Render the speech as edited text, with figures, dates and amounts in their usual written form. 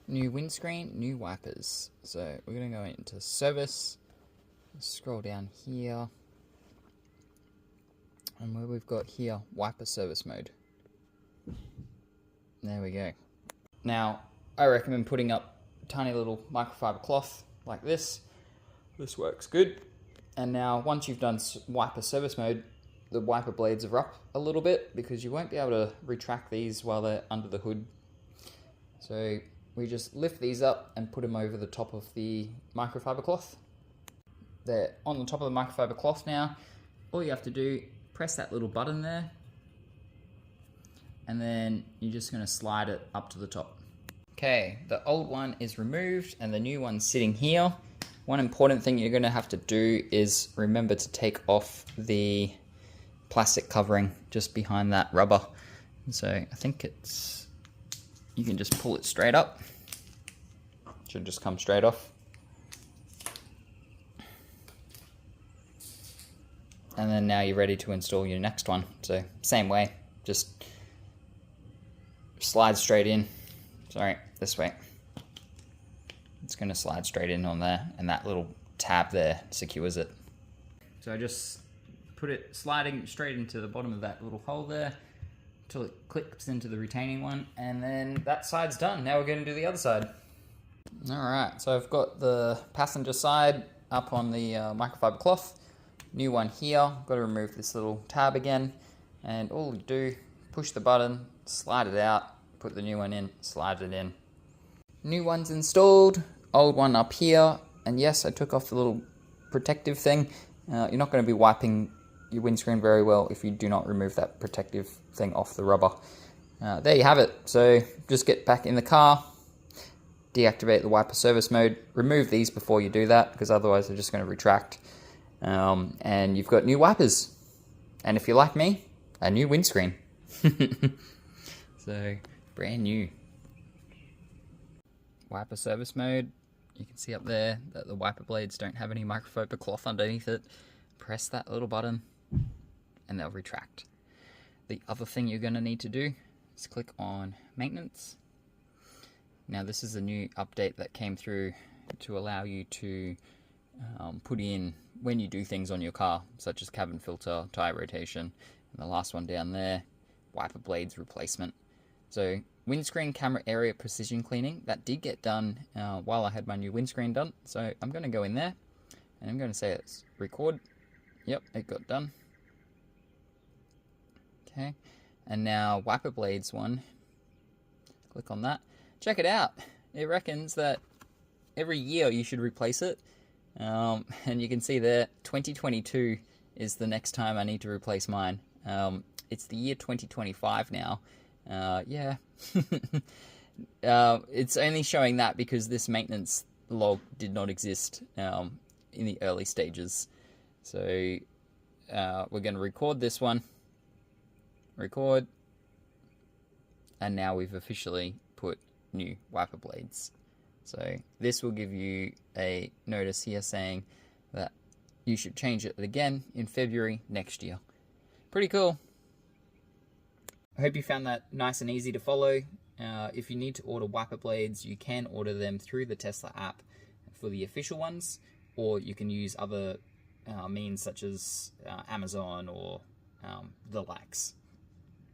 New windscreen, new wipers. So we're going to go into service, scroll down here, and where we've got here, wiper service mode. There we go. Now, I recommend putting up a tiny little microfiber cloth like this. This works good. And now, once you've done wiper service mode, the wiper blades are up a little bit because you won't be able to retract these while they're under the hood. So we just lift these up and put them over the top of the microfiber cloth. They're on the top of the microfiber cloth now. All you have to do, press that little button there, and then you're just going to slide it up to the top. Okay, the old one is removed and the new one's sitting here. One important thing you're going to have to do is remember to take off the plastic covering just behind that rubber. So I think you can just pull it straight up. It should just come straight off. And then now you're ready to install your next one. So same way, just slide straight in. Sorry, this way. It's going to slide straight in on there, and that little tab there secures it. So I just put it sliding straight into the bottom of that little hole there until it clicks into the retaining one, and then that side's done. Now we're going to do the other side. Alright, so I've got the passenger side up on the microfiber cloth. New one here. Got to remove this little tab again, and all you do, push the button, slide it out, put the new one in, slide it in. New one's installed, old one up here, and yes, I took off the little protective thing. You're not going to be wiping your windscreen very well if you do not remove that protective thing off the rubber. There you have it. So just get back in the car, deactivate the wiper service mode, remove these before you do that, because otherwise they're just going to retract. And you've got new wipers. And if you're like me, a new windscreen. So, brand new. Wiper service mode. You can see up there that the wiper blades don't have any microfiber cloth underneath it. Press that little button and they'll retract. The other thing you're going to need to do is click on maintenance. Now this is a new update that came through to allow you to put in when you do things on your car, such as cabin filter, tire rotation, and the last one down there, wiper blades replacement. So windscreen camera area precision cleaning, that did get done while I had my new windscreen done. So I'm going to go in there and I'm going to say it's record. Yep, it got done. Okay, and now wiper blades one, click on that. Check it out. It reckons that every year you should replace it. And you can see there, 2022 is the next time I need to replace mine. It's the year 2025 now. Yeah. It's only showing that because this maintenance log did not exist in the early stages. So we're going to record this one. Record. And now we've officially put new wiper blades. So this will give you a notice here saying that you should change it again in February next year. Pretty cool. I hope you found that nice and easy to follow. If you need to order wiper blades, you can order them through the Tesla app for the official ones, or you can use other means such as Amazon or the likes.